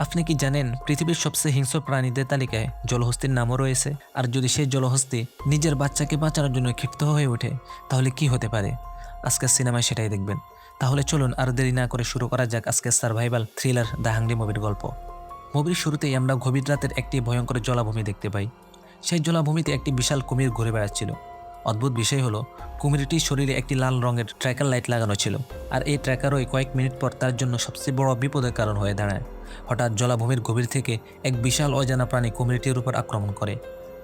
আপনি কি জানেন পৃথিবীর সবচেয়ে হিংস্র প্রাণীদের তালিকায় জলহস্তির নামও রয়েছে? আর যদি সেই জলহস্তি নিজের বাচ্চাকে বাঁচানোর জন্য ক্ষিপ্ত হয়ে ওঠে, তাহলে কি হতে পারে? আজকের সিনেমায় সেটাই দেখবেন। তাহলে চলুন আর দেরি না করে শুরু করা যাক আজকের সার্ভাইভাল থ্রিলার দ্য হাংরি মুভির গল্প। মুভির শুরুতেই আমরা গভীর রাতের একটি ভয়ঙ্কর জলাভূমি দেখতে পাই। সেই জলাভূমিতে একটি বিশাল কুমির ঘুরে বেড়াচ্ছিল। অদ্ভুত বিষয় হলো, কুমিরটির শরীরে একটি লাল রঙের ট্র্যাকার লাইট লাগানো ছিল। আর এই ট্র্যাকারই কয়েক মিনিট পর তার জন্য সবচেয়ে বড় বিপদের কারণ হয়ে দাঁড়ায়। হঠাৎ জলাভূমির গভীর থেকে এক বিশাল অজানা প্রাণী কুমিরটির উপর আক্রমণ করে।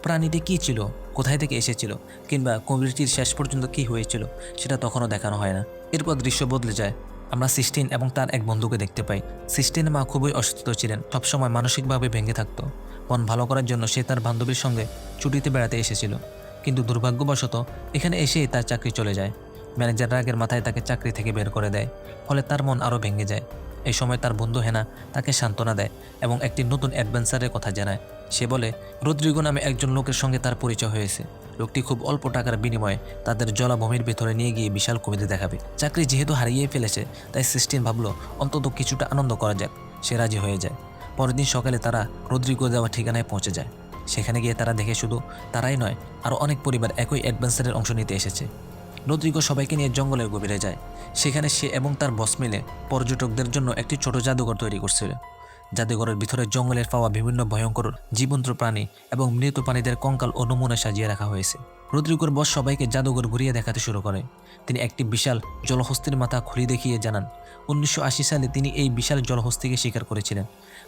প্রাণীটি কী ছিল, কোথায় থেকে এসেছিল, কিংবা কুমিরটির শেষ পর্যন্ত কী হয়েছিল সেটা তখনও দেখানো হয় না। এরপর দৃশ্য বদলে যায়। আমরা সিস্টিন এবং তার এক বন্ধুকে দেখতে পাই। সিস্টিনের মা খুবই অসুস্থ ছিলেন, সবসময় মানসিকভাবে ভেঙে থাকতো। মন ভালো করার জন্য সে তার বান্ধবীর সঙ্গে ছুটিতে বেড়াতে এসেছিল, কিন্তু দুর্ভাগ্যবশত এখানে এসেই তার চাকরি চলে যায়। ম্যানেজার রাগের মাথায় তাকে চাকরি থেকে বের করে দেয়, ফলে তার মন আরও ভেঙে যায়। এই সময় তার বন্ধু হেনা তাকে সান্ত্বনা দেয় এবং একটি নতুন অ্যাডভেঞ্চারের কথা জানায়। সে বলে রদ্রিগো নামে একজন লোকের সঙ্গে তার পরিচয় হয়েছে। লোকটি খুব অল্প টাকার বিনিময়ে তাদের জলাভূমির ভেতরে নিয়ে গিয়ে বিশাল কুমির দেখাবে। চাকরি যেহেতু হারিয়ে ফেলেছে, তাই সিস্টিন ভাবলো অন্তত কিছুটা আনন্দ করা যাক। সে রাজি হয়ে যায়। পরের দিন সকালে তারা রদ্রিগো দেওয়া ঠিকানায় পৌঁছে যায়। সেখানে গিয়ে তারা দেখে শুধু তারাই নয়, আরও অনেক পরিবার একই অ্যাডভেঞ্চারের অংশ নিতে এসেছে। রদ্রিগো সবাইকে নিয়ে জঙ্গলের গভীরে যায়। সেখানে সে এবং তার বস মিলে পর্যটকদের জন্য একটি ছোট জাদুঘর তৈরি করছিল। জাদুঘরের ভিতরে জঙ্গলের পাওয়া বিভিন্ন ভয়ঙ্কর জীবন্ত প্রাণী এবং মৃত প্রাণীদের কঙ্কাল ও নমুনা সাজিয়ে রাখা হয়েছে। রদ্রিগোর বস সবাইকে জাদুঘর ঘুরিয়ে দেখাতে শুরু করে। তিনি একটি বিশাল জলহস্তির মাথা খুলি দেখিয়ে জানান 1980 সালে তিনি এই বিশাল জলহস্তিকে শিকার করেছিলেন।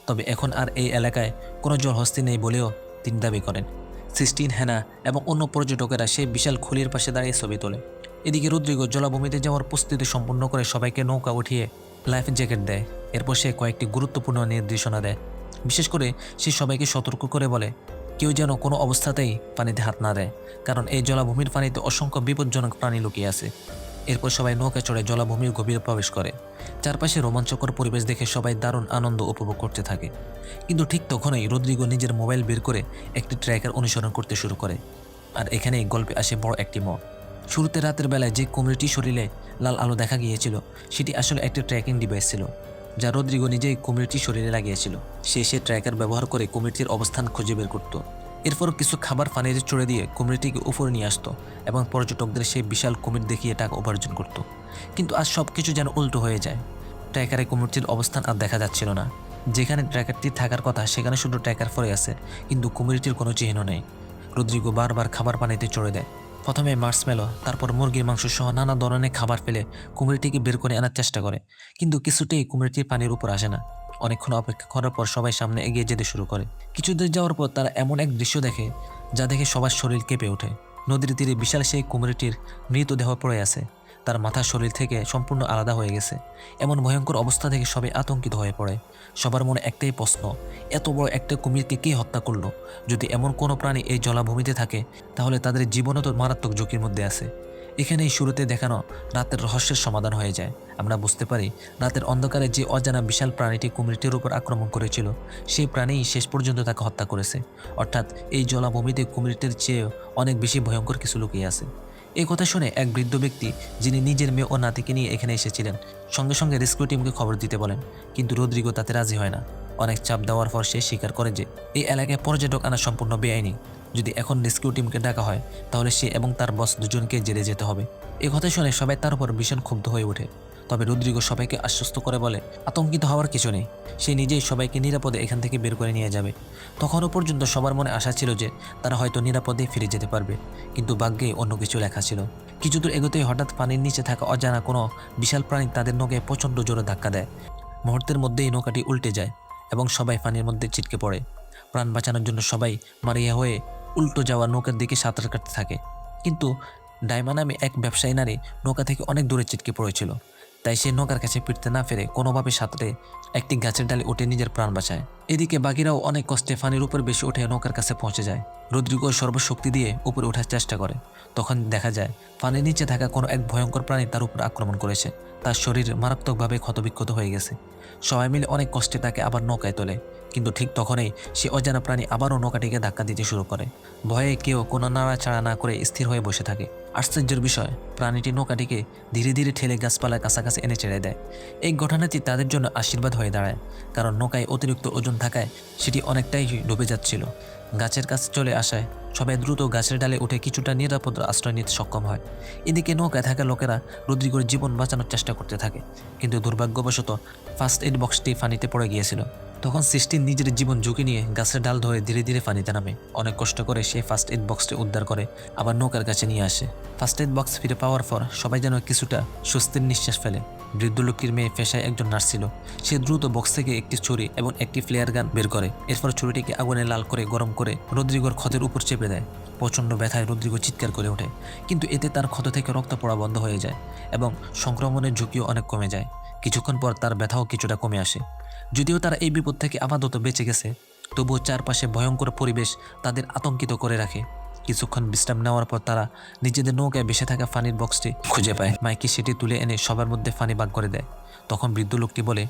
তবে এখন আর এই এলাকায় কোনো জলহস্তি নেই বলেও তিনি দাবি করেন। সিস্টিন, হেনা এবং অন্য পর্যটকেরা সেই বিশাল খুলির পাশে দাঁড়িয়ে ছবি তোলে। এদিকে রদ্রিগো জলাভূমিতে যাওয়ার প্রস্তুতি সম্পন্ন করে সবাইকে নৌকা উঠিয়ে লাইফ জ্যাকেট দেয়। এরপর সে কয়েকটি গুরুত্বপূর্ণ নির্দেশনা দেয়। বিশেষ করে সে সবাইকে সতর্ক করে বলে কেউ যেন কোনো অবস্থাতেই পানিতে হাত না দেয়, কারণ এই জলাভূমির পানিতে অসংখ্য বিপজ্জনক প্রাণী লুকিয়ে আছে। এরপর সবাই নৌকা চড়ে জলাভূমির গভীরে প্রবেশ করে। চারপাশে রোমাঞ্চকর পরিবেশ দেখে সবাই দারুণ আনন্দ উপভোগ করতে থাকে। কিন্তু ঠিক তখনই রদ্রিগো নিজের মোবাইল বের করে একটি ট্র্যাকার অনুসরণ করতে শুরু করে। আর এখানেই গল্পে আসে বড় একটি মোড়। শুরুতে রাতের বেলায় যে কুমিরটির শরীরে লাল আলো দেখা গিয়েছিল, সেটি আসলে একটি ট্র্যাকিং ডিভাইস ছিল, যা রদ্রিগো নিজেই কুমিরটির শরীরে লাগিয়েছিল। সে ট্র্যাকার ব্যবহার করে কুমিরটির অবস্থান খুঁজে বের করত। এরপর কিছু খাবার পানিতে চড়ে দিয়ে কুমিরটিকে উপরে নিয়ে আসতো এবং পর্যটকদের সেই বিশাল কুমির দেখিয়ে টাকা উপার্জন করত। কিন্তু আজ সব কিছু যেন উল্টো হয়ে যায়। ট্র্যাকারে কুমিরটির অবস্থান আর দেখা যাচ্ছিল না। যেখানে ট্র্যাকারটি থাকার কথা সেখানে শুধু ট্র্যাকার পড়ে আছে, কিন্তু কুমিরটির কোনো চিহ্ন নেই। রদ্রিগো বারবার খাবার পানিতে চড়ে দেয়। প্রথমে মার্শমেলো, তারপর মুরগির মাংস সহ নানা ধরনের খাবার ফেলে কুমিরটিকে বের করে আনার চেষ্টা করে, কিন্তু কিছুতেই কুমিরটির পানির উপর আসে না। অনেকক্ষণ অপেক্ষা করার পর সবাই সামনে এগিয়ে যেতে শুরু করে। কিছু দূর যাওয়ার পর তারা এমন এক দৃশ্য দেখে যা দেখে সবার শরীর কেঁপে ওঠে। নদীর তীরে বিশাল সেই কুমিরটির মৃতদেহ পড়ে আছে। তার মাথা শরীর থেকে সম্পূর্ণ আলাদা হয়ে গেছে। এমন ভয়ঙ্কর অবস্থা থেকে সবাই আতঙ্কিত হয়ে পড়ে। সবার মনে একটাই প্রশ্ন, এত বড় একটা কুমিরকে কে হত্যা করলো? যদি এমন কোনো প্রাণী এই জলাভূমিতে থাকে, তাহলে তাদের জীবনও তো মারাত্মক ঝুঁকির মধ্যে আছে। এখানেই শুরুতে দেখানো রাতের রহস্যের সমাধান হয়ে যায়। আমরা বুঝতে পারি রাতের অন্ধকারে যে অজানা বিশাল প্রাণীটি কুমিরটির উপর আক্রমণ করেছিল, সেই প্রাণীই শেষ পর্যন্ত তাকে হত্যা করেছে। অর্থাৎ এই জলাভূমিতে কুমিরটির চেয়েও অনেক বেশি ভয়ঙ্কর কিছু লুকিয়ে আছে। এই কথা শুনে এক বৃদ্ধ ব্যক্তি, যিনি নিজের মেয়ে ও নাতিকে নিয়ে এখানে এসেছিলেন, সঙ্গে সঙ্গে রেস্কিউ টিমকে খবর দিতে বলেন। কিন্তু রদ্রিগো তাতে রাজি হয় না। অনেক চাপ দেওয়ার পর সে স্বীকার করে যে এই এলাকায় পর্যটক আনা সম্পূর্ণ বেআইনি। যদি এখন রেস্কিউ টিমকে ডাকা হয়, তাহলে সে এবং তার বস দুজনকে জেলে যেতে হবে। এই কথা শুনে সবাই তার উপর ভীষণ ক্ষুব্ধ হয়ে ওঠে। তবে রদ্রিগো সবাইকে আশ্বস্ত করে বলে আতঙ্কিত হওয়ার কিছু নেই, সে নিজেই সবাইকে নিরাপদে এখান থেকে বের করে নিয়ে যাবে। তখনও পর্যন্ত সবার মনে আশা ছিল যে তারা হয়তো নিরাপদে ফিরে যেতে পারবে, কিন্তু ভাগ্যে অন্য কিছু লেখা ছিল। কিছু দূর এগোতেই হঠাৎ পানির নিচে থাকা অজানা কোনো বিশাল প্রাণী তাদের নৌকায় প্রচণ্ড জোরে ধাক্কা দেয়। মুহূর্তের মধ্যেই নৌকাটি উল্টে যায় এবং সবাই পানির মধ্যে ছিটকে পড়ে। প্রাণ বাঁচানোর জন্য সবাই মারিয়া হয়ে উল্টো যাওয়া নৌকার দিকে সাঁতার কাটতে থাকে। কিন্তু ডাইমা নামে এক ব্যবসায়ী নারী নৌকা থেকে অনেক দূরে ছিটকে পড়েছিল, তাই সে নৌকার কাছে ফিরতে না পেরে কোনোভাবে সাঁতরে একটি গাছের ডালে উঠে নিজের প্রাণ বাঁচায়। এদিকে বাকিরাও অনেক কষ্টে পানির উপর বেশি উঠে নৌকার কাছে পৌঁছে যায়। রদ্রিগো সর্বশক্তি দিয়ে উপরে ওঠার চেষ্টা করে। তখন দেখা যায় পানির নিচে থাকা কোনো এক ভয়ঙ্কর প্রাণী তার উপর আক্রমণ করেছে। তার শরীর মারাত্মকভাবে ক্ষতবিক্ষত হয়ে গেছে। সবাই মিলে অনেক কষ্টে তাকে আবার নৌকায় তোলে, কিন্তু ঠিক তখনই সে অজানা প্রাণী আবারও নৌকাটিকে ধাক্কা দিতে শুরু করে। ভয়ে কেউ কোনো নাড়াচাড়া না করে স্থির হয়ে বসে থাকে। আশ্চর্যের বিষয়, প্রাণীটি নৌকাটিকে ধীরে ধীরে ঠেলে গাছপালার কাছাকাছি এনে ছেড়ে দেয়। এই ঘটনাটি তাদের জন্য আশীর্বাদ হয়ে দাঁড়ায়, কারণ নৌকায় অতিরিক্ত ওজন থাকায় সেটি অনেকটাই ডুবে যাচ্ছিল। গাছের কাছে চলে আসায় সবাই দ্রুত গাছের ডালে উঠে কিছুটা নিরাপদ আশ্রয় নিতে সক্ষম হয়। এদিকে নৌকায় থাকা লোকেরা রদ্রিগোর জীবন বাঁচানোর চেষ্টা করতে থাকে, কিন্তু দুর্ভাগ্যবশত ফার্স্ট এড বক্সটি পানিতে পড়ে গিয়েছিল। তখন সিস্টিন নিজের জীবন ঝুঁকি নিয়ে গাছের ডাল ধরে ধীরে ধীরে পানিতে নামে। অনেক কষ্ট করে সে ফার্স্ট এড বক্সটি উদ্ধার করে আবার নৌকার কাছে নিয়ে আসে। ফার্স্ট এড বক্স ফিরে পাওয়ার পর সবাই যেন কিছুটা স্বস্তির নিঃশ্বাস ফেলে। বৃদ্ধ লোকটির মেয়ে পেশায় একজন নার্স ছিল। সে দ্রুত বক্স থেকে একটি ছুরি এবং একটি ফ্লেয়ার গান বের করে। এরপর ছুরিটিকে আগুনে লাল করে গরম করে রদ্রিগোর ক্ষতের উপর চেপে দেয়। প্রচণ্ড ব্যথায় রদ্রিগো চিৎকার করে ওঠে, কিন্তু এতে তার ক্ষত থেকে রক্ত পড়া বন্ধ হয়ে যায় এবং সংক্রমণের ঝুঁকিও অনেক কমে যায়। কিছুক্ষণ পর তার ব্যথাও কিছুটা কমে আসে। যদিও তারা এই বিপদ থেকে আপাতত বেঁচে গেছে, তবুও চারপাশে ভয়ঙ্কর পরিবেশ তাদের আতঙ্কিত করে রাখে। কিছুক্ষণ বিশ্রাম নেওয়ার পর তারা নিজেদের নৌকায় ভেসে থাকা পানির বক্সটি খুঁজে পায়। মাইকি সেটি তুলে এনে সবার মধ্যে পানি ভাগ করে দেয়। তখন বৃদ্ধ লোকটি বলে,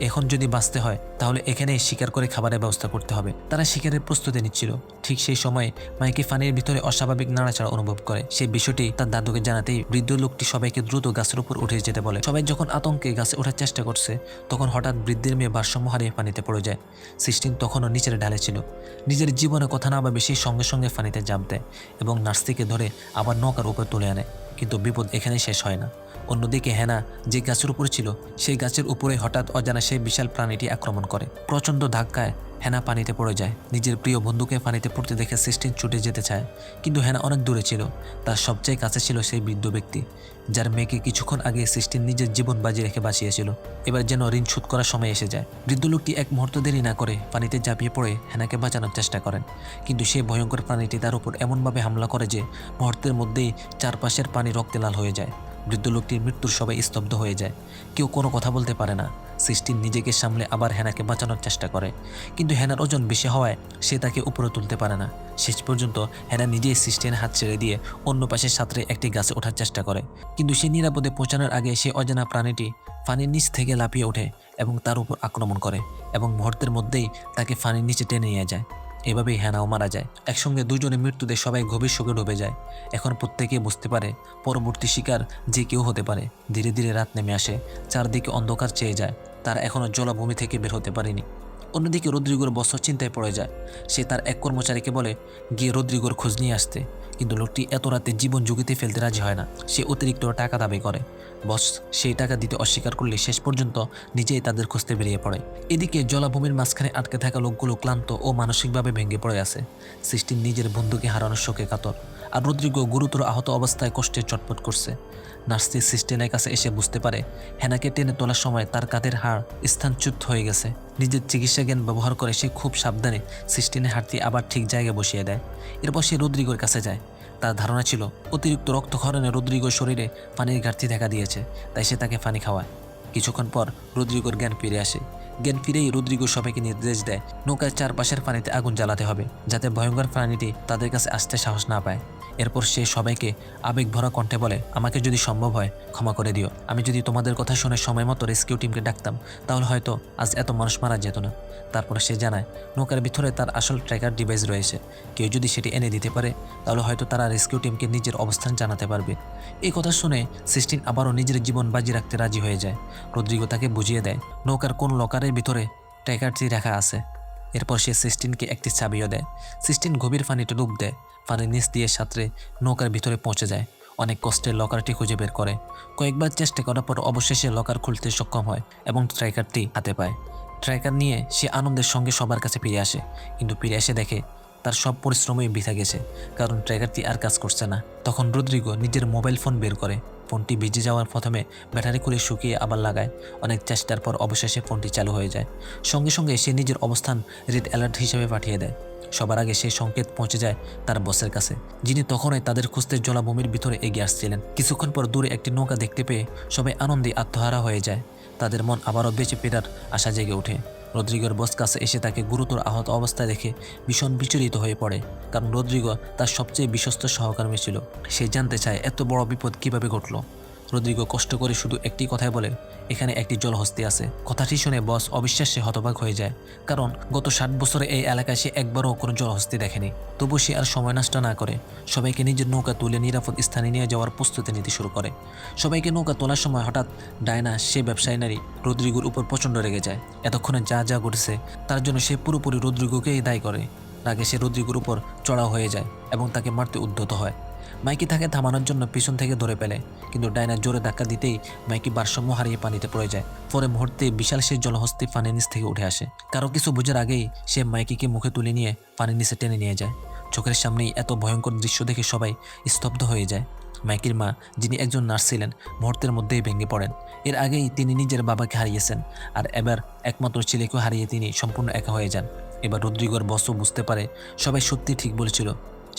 এখন যদি বাঁচতে হয় তাহলে এখানেই শিকার করে খাবারের ব্যবস্থা করতে হবে। তারা শিকারের প্রস্তুতি নিচ্ছিল। ঠিক সেই সময় মাইকি পানির ভিতরে অস্বাভাবিক নাড়াচাড়া অনুভব করে। সেই বিষয়টি তার দাদুকে জানাতেই বৃদ্ধ লোকটি সবাইকে দ্রুত গাছের উপর উঠে যেতে বলে। সবাই যখন আতঙ্কে গাছে ওঠার চেষ্টা করছে, তখন হঠাৎ বৃদ্ধের মেয়ে ভারসাম্য হারিয়ে পানিতে পড়ে যায়। সিস্টিন তখনও নিচের ঢালে ছিল। নিজের জীবনে কথা না ভাবে সেই সঙ্গে সঙ্গে পানিতে ঝাঁপ দেয় এবং নার্সটিকে ধরে আবার নৌকার উপর তুলে আনে। কিন্তু বিপদ এখানেই শেষ হয় না। অন্যদিকে হেনা যে গাছের উপরে ছিল, সেই গাছের উপরে হঠাৎ অজানা সেই বিশাল প্রাণীটি আক্রমণ করে। প্রচণ্ড ধাক্কায় হেনা পানিতে পড়ে যায়। নিজের প্রিয় বন্ধুকে পানিতে পড়তে দেখে সিস্টিন ছুটে যেতে চায়, কিন্তু হেনা অনেক দূরে ছিল। তার সবচেয়ে কাছে ছিল সেই বৃদ্ধ ব্যক্তি, যার মেয়েকে কিছুক্ষণ আগে সিস্টিন নিজের জীবন বাজি রেখে বাঁচিয়েছিল। এবার যেন ঋণ শোধ করার সময় এসে যায়। বৃদ্ধ লোকটি এক মুহূর্ত দেরি না করে পানিতে ঝাঁপিয়ে পড়ে হেনাকে বাঁচানোর চেষ্টা করেন, কিন্তু সেই ভয়ঙ্কর প্রাণীটি তার উপর এমনভাবে হামলা করে যে মুহূর্তের মধ্যেই চারপাশের পানি রক্তে লাল হয়ে যায়। বৃদ্ধ লোকটির মৃত্যুর সবাই স্তব্ধ হয়ে যায়। কেউ কোনো কথা বলতে পারে না। সিস্টিন নিজেকে সামলে আবার হেনাকে বাঁচানোর চেষ্টা করে, কিন্তু হেনার ওজন বেশি হওয়ায় সে তাকে উপরে তুলতে পারে না। শেষ পর্যন্ত হেনা নিজেই সিস্টিনের হাত ছেড়ে দিয়ে অন্য পাশে সাঁতরে একটি গাছে ওঠার চেষ্টা করে, কিন্তু সে নিরাপদে পৌঁছানোর আগে সে অজানা প্রাণীটি পানির নিচ থেকে লাফিয়ে ওঠে এবং তার উপর আক্রমণ করে এবং মুহূর্তের মধ্যেই তাকে পানির নিচে টেনে নিয়ে যায়। এভাবেই হেনাও মারা যায়। একসঙ্গে দুজনে মৃত্যুতে সবাই গভীর শোকে ডুবে যায়। এখন প্রত্যেকেই বুঝতে পারে পরবর্তী শিকার যে কেউ হতে পারে। ধীরে ধীরে রাত নেমে আসে, চারদিকে অন্ধকার চেয়ে যায়। তারা এখনও জলাভূমি থেকে বের হতে পারেনি। অন্যদিকে রদ্রিগোর বস চিন্তায় পড়ে যায়। সে তার এক কর্মচারীকে বলে গিয়ে রদ্রিগোর খোঁজ নিয়ে আসতে, কিন্তু লোকটি এত রাতে জীবন ঝুঁকিতে ফেলতে রাজি হয় না। সে অতিরিক্ত টাকা দাবি করে। বস সেই টাকা দিতে অস্বীকার করলে শেষ পর্যন্ত নিজেই তাদের খুঁজতে বেরিয়ে পড়ে। এদিকে জলাভূমির মাঝখানে আটকে থাকা লোকগুলো ক্লান্ত ও মানসিকভাবে ভেঙে পড়ে আছে। সিস্টিন নিজের বন্ধুকে হারানোর শোকে কাতর, আর রদ্রিগো গুরুতর আহত অবস্থায় কষ্টে চটপট করছে। নার্সটি সিস্টিনের কাছে এসে বুঝতে পারে হেনাকে টেনে তোলার সময় তার কাঁধের হাড় স্থানচ্যুত হয়ে গেছে। নিজের চিকিৎসা জ্ঞান ব্যবহার করে সে খুব সাবধানে সিস্টিনের হাড়টি আবার ঠিক জায়গায় বসিয়ে দেয়। এরপর সে রদ্রিগোর কাছে যায়। তার ধারণা ছিল অতিরিক্ত রক্তক্ষরণে রদ্রিগোর শরীরে পানির ঘাটতি দেখা দিয়েছে, তাই সে তাকে পানি খাওয়ায়। কিছুক্ষণ পর রদ্রিগোর জ্ঞান ফিরে আসে। জ্ঞান ফিরেই রদ্রিগো সবাইকে নির্দেশ দেয় নৌকার চারপাশের পানিতে আগুন জ্বালাতে হবে, যাতে ভয়ঙ্কর প্রাণীটি তাদের কাছে আসতে সাহস না পায়। এরপর সে সবাইকে আবেগ ভরা কণ্ঠে বলে, আমাকে যদি সম্ভব হয় ক্ষমা করে দিও। আমি যদি তোমাদের কথা শুনে সময় মতো রেস্কিউ টিমকে ডাকতাম, তাহলে হয়তো আজ এত মানুষ মারা যেত না। তারপরে সে জানায় নৌকার ভিতরে তার আসল ট্র্যাকার ডিভাইস রয়েছে। কেউ যদি সেটি এনে দিতে পারে, তাহলে হয়তো তারা রেস্কিউ টিমকে নিজের অবস্থান জানাতে পারবে। এই কথা শুনে সিস্টিন আবারও নিজের জীবন বাজি রাখতে রাজি হয়ে যায়। রদ্রিগো তাকে বুঝিয়ে দেয় নৌকার কোন লকারের ভিতরে ট্র্যাকারটি রাখা আছে। এরপর সে সিস্টিনকে একটি চাবিও দেয়। সিস্টিন গভীর পানিতে ডুব দেয়। পানির নিচ দিয়ে সাঁতরে নৌকার ভিতরে পৌঁছে যায়। অনেক কষ্টে লকারটি খুঁজে বের করে। কয়েকবার চেষ্টা করার পর অবশেষে লকার খুলতে সক্ষম হয় এবং ট্র্যাকারটি হাতে পায়। ট্র্যাকার নিয়ে সে আনন্দের সঙ্গে সবার কাছে ফিরে আসে, কিন্তু ফিরে এসে দেখে তার সব পরিশ্রমই বৃথা গেছে, কারণ ট্র্যাকারটি আর কাজ করছে না। তখন রদ্রিগো নিজের মোবাইল ফোন বের করে। ফোনটি ভিজে যাওয়ার প্রথমে ব্যাটারি খুলে শুকিয়ে আবার লাগায়। অনেক চেষ্টার পর অবশেষে ফোনটি চালু হয়ে যায়। সঙ্গে সঙ্গে সে নিজের অবস্থান রেড অ্যালার্ট হিসেবে পাঠিয়ে দেয়। সবার আগে সেই সংকেত পৌঁছে যায় তার বসের কাছে, যিনি তখনই তাদের খুঁজতে জলাভূমির ভিতরে এগিয়ে আসছিলেন। কিছুক্ষণ পর দূরে একটি নৌকা দেখতে পেয়ে সবাই আনন্দে আত্মহারা হয়ে যায়। তাদের মন আবারও বেঁচে ফেরার আশা জেগে ওঠে। রদ্রিগোর বস কাছে এসে তাকে গুরুতর আহত অবস্থায় দেখে ভীষণ বিচলিত হয়ে পড়ে, কারণ রদ্রিগো তার সবচেয়ে বিশ্বস্ত সহকর্মী ছিল। সে জানতে চায় এত বড় বিপদ কিভাবে ঘটল। রদ্রিগো কষ্ট করে শুধু একটি কথাই বলে, এখানে একটি জলহস্তি আছে। কথাটি শুনে বস অবিশ্বাসে হতবাক হয়ে যায়, কারণ গত 60 বছরে এই এলাকায় সে একবারও কোনো জলহস্তি দেখেনি। তবু সে আর সময় নষ্ট না করে সবাইকে নিজের নৌকা তুলে নিরাপদ স্থানে নিয়ে যাওয়ার প্রস্তুতি নিতে শুরু করে। সবাইকে নৌকা তোলার সময় হঠাৎ ডায়না, সে ব্যবসায়ী নারী, রদ্রিগোর উপর প্রচণ্ড রেগে যায়। এতক্ষণে যা যা ঘটেছে তার জন্য সে পুরোপুরি রদ্রিগোকেই দায়ী করে। রাগে সে রদ্রিগোর উপর চড়াও হয়ে যায় এবং তাকে মারতে উদ্যত হয়। মাইকি তাকে থামানোর জন্য পিছন থেকে ধরে ফেলে, কিন্তু ডায়না জোরে ধাক্কা দিতেই মাইকি ভারসাম্য হারিয়ে পানিতে পড়ে যায়। পরে মুহূর্তে বিশাল সেই জলহস্তি পানির নিচ থেকে উঠে আসে। কারো কিছু বোঝার আগেই সে মাইকিকে মুখে তুলে নিয়ে পানির নিচে টেনে নিয়ে যায়। চোখের সামনেই এত ভয়ঙ্কর দৃশ্য দেখে সবাই স্তব্ধ হয়ে যায়। মাইকির মা, যিনি একজন নার্স ছিলেন, মুহূর্তের মধ্যেই ভেঙে পড়েন। এর আগেই তিনি নিজের বাবাকে হারিয়েছেন, আর এবার একমাত্র ছেলেকেও হারিয়ে তিনি সম্পূর্ণ একা হয়ে যান। এবার রদ্রিগোর বসও বুঝতে পারে সবাই সত্যি ঠিক বলেছিল,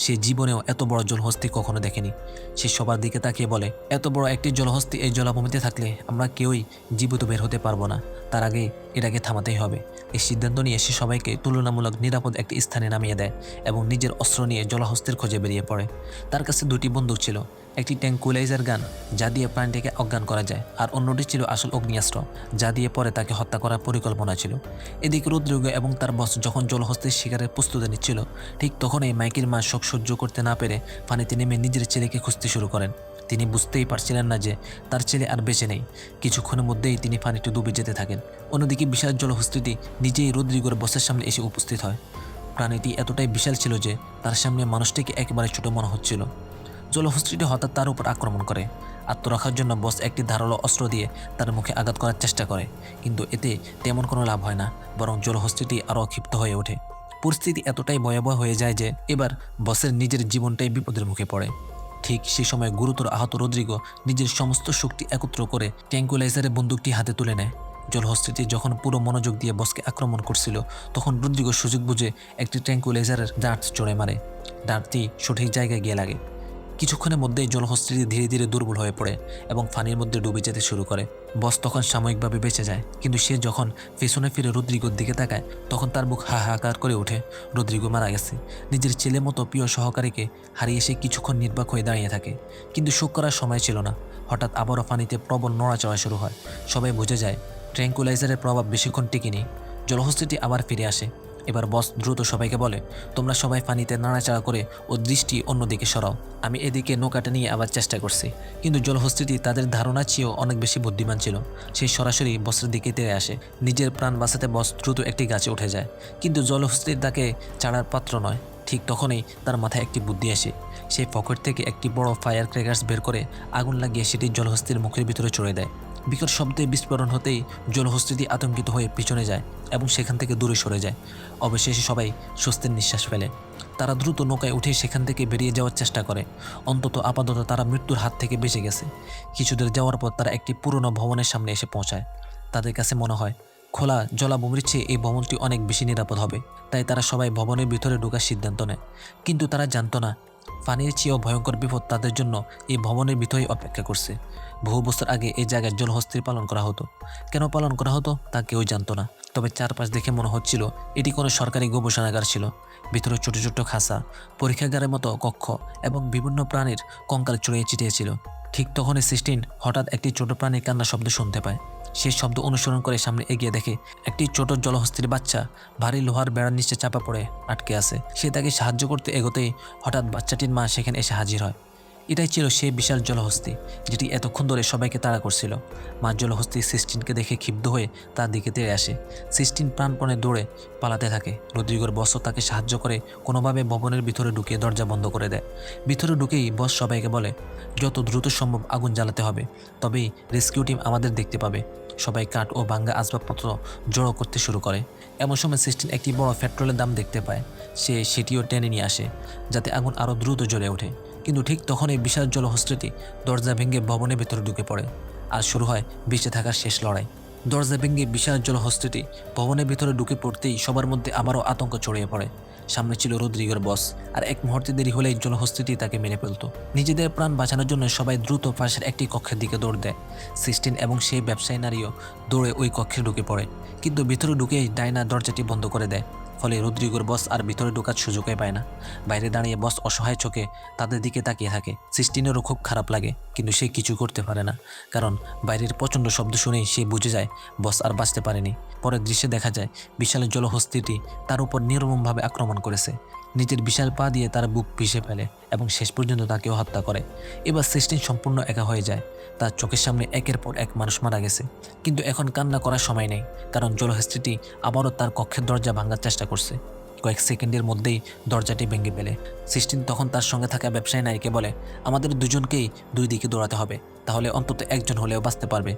সে জীবনেও এত বড় জলহস্তি কখনো দেখেনি। সে সবার দিকে তাকিয়ে বলে, এত বড় একটি জলহস্তি এই জলাভূমিতে থাকলে আমরা কেউই জীবিত বের হতে পারবো না। তার আগে এটাকে থামাতেই হবে। এই সিদ্ধান্ত নিয়ে সে সবাইকে তুলনামূলক নিরাপদ একটি স্থানে নামিয়ে দেয় এবং নিজের অস্ত্র নিয়ে জলহস্তির খোঁজে বেরিয়ে পড়ে। তার কাছে দুটি বন্দুক ছিল, একটি ট্যাঙ্কুলাইজার গান যা দিয়ে প্রাণীটিকে অজ্ঞান করা যায়, আর অন্যটি ছিল আসল অগ্নিয়াস্ত্র যা দিয়ে পরে তাকে হত্যা করার পরিকল্পনা ছিল। এদিকে রদ্রিগো এবং তার বস যখন জলহস্তির শিকারের প্রস্তুতি নিচ্ছিল, ঠিক তখনই মাইকির মা শোক সহ্য করতে না পেরে পানিতে নেমে নিজের ছেলেকে খুঁজতে শুরু করেন। তিনি বুঝতেই পারছিলেন না যে তার ছেলে আর বেঁচে নেই। কিছুক্ষণের মধ্যেই তিনি পানিতে ডুবে যেতে থাকেন। অন্যদিকে বিশাল জলহস্তিটি নিজেই রদ্রিগোর বসের সামনে এসে উপস্থিত হয়। প্রাণীটি এতটাই বিশাল ছিল যে তার সামনে মানুষটিকে একেবারে ছোট মনে হচ্ছিল। জলহস্তিটি হঠাৎ তার উপর আক্রমণ করে। আত্মরক্ষার জন্য বস একটি ধারালো অস্ত্র দিয়ে তার মুখে আঘাত করার চেষ্টা করে, কিন্তু এতে তেমন কোনো লাভ হয় না, বরং জলহস্তিটি আরও ক্ষিপ্ত হয়ে ওঠে। পরিস্থিতি এতটাই ভয়াবহ হয়ে যায় যে এবার বসের নিজের জীবনটাই বিপদের মুখে পড়ে। ঠিক সেই সময় গুরুতর আহত রদ্রিগো নিজের সমস্ত শক্তি একত্র করে ট্যাঙ্কুলাইজারের বন্দুকটি হাতে তুলে নেয়। জলহস্তিটি যখন পুরো মনোযোগ দিয়ে বসকে আক্রমণ করছিল, তখন রদ্রিগো সুযোগ বুঝে একটি ট্যাঙ্কুলাইজারের ডার্ট চড়ে মারে। ডার্টটি সঠিক জায়গায় গিয়ে লাগে। কিছুক্ষণের মধ্যেই জলহস্তিটি ধীরে ধীরে দুর্বল হয়ে পড়ে এবং পানির মধ্যে ডুবে যেতে শুরু করে। বস তখন সাময়িকভাবে বেঁচে যায়, কিন্তু সে যখন পেছনে ফিরে রদ্রিগোর দিকে তাকায়, তখন তার বুক হাহাকার করে ওঠে। রদ্রিগো মারা গেছে। নিজের ছেলের মতো প্রিয় সহকারীকে হারিয়ে সে কিছুক্ষণ নির্বাক হয়ে দাঁড়িয়ে থাকে, কিন্তু শোক করার সময় ছিল না। হঠাৎ আবারও পানিতে প্রবল নড়াচড়া শুরু হয়। সবাই বুঝে যায় ট্র্যাঙ্কুলাইজারের প্রভাব বেশিক্ষণ টিকেনি। জলহস্তিটি আবার ফিরে আসে। এবার বস দ্রুত সবাইকে বলে, তোমরা সবাই পানিতে নাড়াচাড়া করে ও দৃষ্টি অন্যদিকে সরাও। আমি এদিকে নৌকাটা নিয়ে আবার চেষ্টা করছি। কিন্তু জলহস্তিটি তাদের ধারণা চেয়েও অনেক বেশি বুদ্ধিমান ছিল। সে সরাসরি বসের দিকে তেড়ে আসে। নিজের প্রাণ বাঁচাতে বস দ্রুত একটি গাছে উঠে যায়, কিন্তু জলহস্তির তাকে ছাড়ার পাত্র নয়। ঠিক তখনই তার মাথায় একটি বুদ্ধি আসে। সে পকেট থেকে একটি বড় ফায়ার ক্র্যাকার্স বের করে আগুন লাগিয়ে সেটি জলহস্তির মুখের ভিতরে ছড়িয়ে দেয়। বিকট শব্দে বিস্ফোরণ হতেই জলহস্তিটি আতঙ্কিত হয়ে পিছনে যায় এবং সেখান থেকে দূরে সরে যায়। অবশেষে সবাই স্বস্তির নিঃশ্বাস ফেলে। তারা দ্রুত নৌকায় উঠে সেখান থেকে বেরিয়ে যাওয়ার চেষ্টা করে। অন্তত আপাতত তারা মৃত্যুর হাত থেকে বেঁচে গেছে। কিছুদূর যাওয়ার পর তারা একটি পুরনো ভবনের সামনে এসে পৌঁছায়। তাদের কাছে মনে হয় খোলা জলাভূমির চেয়ে এই ভবনটি অনেক বেশি নিরাপদ হবে, তাই তারা সবাই ভবনের ভিতরে ঢোকার সিদ্ধান্ত নেয়। কিন্তু তারা জানতো না পানির চেয়েও ভয়ঙ্কর বিপদ তাদের জন্য এই ভবনের ভিতরেই অপেক্ষা করছে। বহু বছর আগে এই জায়গায় জলহস্তির পালন করা হতো। কেন পালন করা হতো তা কেউ জানতো না। তবে চারপাশ দেখে মনে হচ্ছিল এটি কোনো সরকারি গবেষণাগার ছিল। ভিতরে ছোট ছোট খাঁচা, পরীক্ষাগারের মতো কক্ষ এবং বিভিন্ন প্রাণীর কঙ্কাল ছড়িয়ে ছিটিয়ে ছিল। ঠিক তখনই সিস্টিন হঠাৎ একটি ছোট প্রাণীর কান্নার শব্দ শুনতে পায়। সে শব্দ অনুসরণ করে সামনে এগিয়ে দেখে একটি ছোট জলহস্তির বাচ্চা ভারী লোহার বেড়ার নিচে চাপা পড়ে আটকে আছে। সে তাকে সাহায্য করতে এগোতেই হঠাৎ বাচ্চাটির মা সেখানে এসে হাজির হয়। এটাই ছিল সেই বিশাল জলহস্তি যেটি এতক্ষণ ধরে সবাইকে তাড়া করছিল। মা জলহস্তি সিস্টিনকে দেখে ক্ষিপ্ত হয়ে তার দিকে তেড়ে আসে। সিস্টিন প্রাণপণে দৌড়ে পালাতে থাকে। রদ্রিগোর বসও তাকে সাহায্য করে কোনোভাবে ভবনের ভিতরে ঢুকে দরজা বন্ধ করে দেয়। ভিতরে ঢুকেই বস সবাইকে বলে, যত দ্রুত সম্ভব আগুন জ্বালাতে হবে, তবেই রেস্কিউ টিম আমাদের দেখতে পাবে। সবাই কাঠ ও ভাঙ্গা আসবাবপত্র জড়ো করতে শুরু করে। এমন সময় সিস্টিন একটি বড় পেট্রোলের দাম দেখতে পায়। সে সেটিও টেনে নিয়ে আসে যাতে আগুন আরও দ্রুত জ্বলে ওঠে। কিন্তু ঠিক তখন এই বিশাল জলহস্তিটি দরজা ভেঙে ভবনের ভিতরে ঢুকে পড়ে। আর শুরু হয় বেঁচে থাকার শেষ লড়াই। দরজা ভেঙে বিশাল জলহস্তিটি ভবনের ভিতরে ঢুকে পড়তেই সবার মধ্যে আবারও আতঙ্ক ছড়িয়ে পড়ে। সামনে ছিল রদ্রিগোর বস, আর এক মুহূর্তে দেরি হলেই জলহস্তিটি তাকে মেরে ফেলত। নিজেদের প্রাণ বাঁচানোর জন্য সবাই দ্রুত পাশের একটি কক্ষের দিকে দৌড় দেয়। সিস্টিন এবং সেই ব্যবসায়ী নারীও দৌড়ে ওই কক্ষে ঢুকে পড়ে, কিন্তু ভিতরে ঢুকেই ডায়না দরজাটি বন্ধ করে দেয়। ফলে রদ্রিগোর বস আর ভিতরে ঢোকার সুযোগই পায় না। বাইরে দাঁড়িয়ে বস অসহায় চোখে তাদের দিকে তাকিয়ে থাকে। সিস্টিনেরও খুব খারাপ লাগে, কিন্তু সে কিছু করতে পারে না, কারণ বাইরের প্রচণ্ড শব্দ শুনেই সে বুঝে যায় বস আর বাঁচতে পারেনি। পরের দৃশ্যে দেখা যায় বিশাল জলহস্তিটি তার উপর নির্মমভাবে আক্রমণ করেছে। নিজের বিশাল পা দিয়ে তার বুক পিষে ফেলে এবং শেষ পর্যন্ত তাকেও হত্যা করে। এবার সিস্টিন সম্পূর্ণ একা হয়ে যায়। তার চোখের সামনে একের পর এক মানুষ মারা গেছে, কিন্তু এখন কান্না করার সময় নেই, কারণ জলহস্তিটি আবারও তার কক্ষের দরজা ভাঙার চেষ্টা করছে। কয়েক সেকেন্ডের মধ্যেই দরজাটি ভেঙে ফেলে। সিস্টিন তখন তার সঙ্গে থাকা ব্যবসায়ী নারীকে বলে, আমাদের দুজনকেই দুই দিকে দৌড়াতে হবে, তাহলে অন্তত একজন হলেও বাঁচতে পারবে।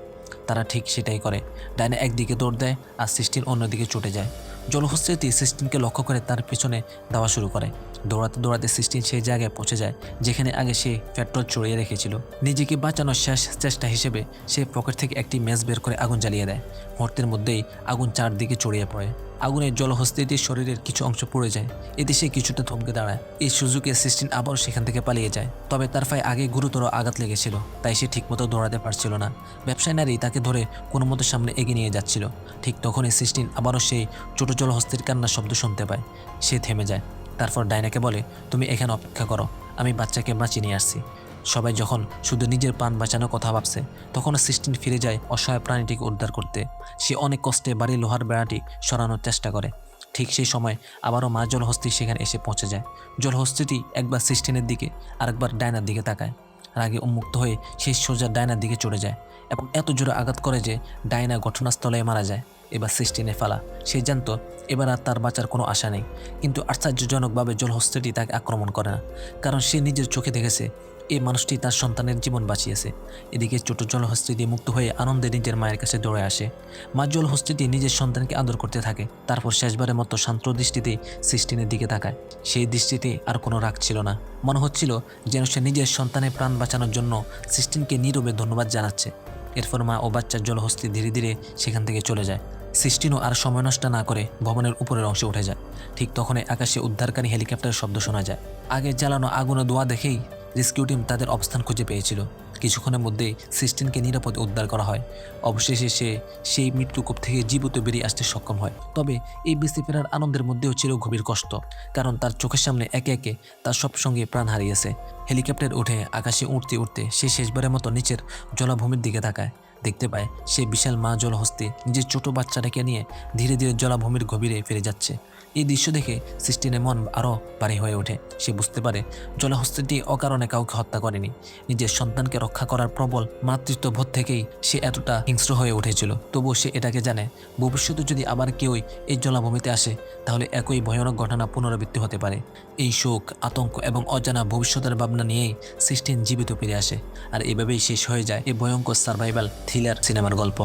তারা ঠিক সেটাই করে। ডাইনা একদিকে দৌড় দেয় আর সিস্টিন অন্যদিকে ছুটে যায়। জলহস্তিটি সিস্টিনকে লক্ষ্য করে তার পিছনে দেওয়া শুরু করে। দৌড়াতে দৌড়াতে সিস্টিন সেই জায়গায় পৌঁছে যায় যেখানে আগে সে পেট্রোল চড়িয়ে রেখেছিল। নিজেকে বাঁচানোর শেষ চেষ্টা হিসেবে সে পকেট থেকে একটি ম্যাচ বের করে আগুন জ্বালিয়ে দেয়। মুহূর্তের মধ্যেই আগুন চারদিকে ছড়িয়ে পড়ে। আগুনে জলহস্তিটির শরীরের কিছু অংশ পুড়ে যায়। এতে সে কিছুটা থমকে দাঁড়ায়। এই সুযোগে সিস্টিন আবার সেখান থেকে পালিয়ে যায়, তবে তার পায়ে আগে গুরুতর আঘাত লেগেছিল, তাই সে ঠিকমতো দৌড়াতে পারছিল না। ব্যবসায়ী নারী তাকে ধরে কোনো মতো সামনে এগিয়ে নিয়ে যাচ্ছিল। ঠিক তখনই সিস্টিন আবারও সেই ছোট জলহস্তির কান্নার শব্দ শুনতে পায়। সে থেমে যায়। তারপর ডাইনাকে বলে, তুমি এখানে অপেক্ষা করো, আমি বাচ্চাকে বাঁচিয়ে নিয়ে আসছি। সবাই যখন শুধু নিজের প্রাণ বাঁচানোর কথা ভাবছে, তখন সিস্টিন ফিরে যায় অসহায় প্রাণীটিকে উদ্ধার করতে। সে অনেক কষ্টে বাড়ির লোহার বেড়াটি সরানোর চেষ্টা করে। ঠিক সেই সময় আবারও মা জলহস্তি সেখানে এসে পৌঁছে যায়। জলহস্তিটি একবার সিস্টিনের দিকে আরেকবার ডায়নার দিকে তাকায়। রাগে উন্মুক্ত হয়ে সেই সোজা ডায়নার দিকে চড়ে যায় এবং এত জোরে আঘাত করে যে ডায়না ঘটনাস্থলে মারা যায়। এবার সিস্টিনে ফালা। সে জানতো এবার আর তার বাঁচার কোনো আশা নেই, কিন্তু আশ্চর্যজনকভাবে জলহস্তিটি তাকে আক্রমণ করে না, কারণ সে নিজের চোখে দেখেছে এই মানুষটি তার সন্তানের জীবন বাঁচিয়েছে। এদিকে ছোট জলহস্তিটি মুক্ত হয়ে আনন্দে নিজের মায়ের কাছে দৌড়ে আসে। মা জলহস্তিটি নিজের সন্তানকে আদর করতে থাকে। তারপর শেষবারের মতো শান্ত দৃষ্টিতে সিস্টিনের দিকে তাকায়। সেই দৃষ্টিতে আর কোনো রাগ ছিল না। মনে হচ্ছিল যেন সে নিজের সন্তানের প্রাণ বাঁচানোর জন্য সিস্টিনকে নীরবে ধন্যবাদ জানাচ্ছে। এরপর মা ও বাচ্চার জলহস্তি ধীরে ধীরে সেখান থেকে চলে যায়। সিস্টিনও আর সময় নষ্ট না করে ভবনের উপরের অংশে উঠে যায়। ঠিক তখনই আকাশে উদ্ধারকারী হেলিকপ্টারের শব্দ শোনা যায়। আগে জ্বালানো আগুনে ধোঁয়া দেখেই রেস্কিউ টিম তাদের অবস্থান খুঁজে পেয়েছিল। কিছুক্ষণের মধ্যেই সিস্টিনকে নিরাপদে উদ্ধার করা হয়। অবশেষে সে সেই মৃত্যুকূপ থেকে জীবিত বেরিয়ে আসতে সক্ষম হয়। তবে এই বেঁচে ফেরার আনন্দের মধ্যেও ছিল গভীর কষ্ট, কারণ তার চোখের সামনে একে একে তার সব সঙ্গে প্রাণ হারিয়েছে। হেলিকপ্টার উঠে আকাশে উঠতে উঠতে সে শেষবারের মতো নিচের জলাভূমির দিকে তাকায়। দেখতে পায় সে বিশাল মা জলহস্তি নিজের ছোট বাচ্চাটাকে নিয়ে ধীরে ধীরে জলাভূমির গভীরে ফিরে যাচ্ছে। এই দৃশ্য দেখে সিস্টিনের মন আরও ভারী হয়ে ওঠে। সে বুঝতে পারে জলহস্তিটি অকারণে কাউকে হত্যা করেনি। নিজের সন্তানকে রক্ষা করার প্রবল মাতৃত্ববোধ থেকেই সে এতটা হিংস্র হয়ে উঠেছিল। তবুও সে এটাকে জানে, ভবিষ্যতে যদি আবার কেউই এই জলাভূমিতে আসে, তাহলে একই ভয়ানক ঘটনা পুনরাবৃত্তি হতে পারে। এই শোক, আতঙ্ক এবং অজানা ভবিষ্যতের ভাবনা নিয়েই সিস্টিন জীবিত ফিরে আসে। আর এভাবেই শেষ হয়ে যায় এই ভয়ঙ্কর সার্ভাইভাল থ্রিলার সিনেমার গল্প।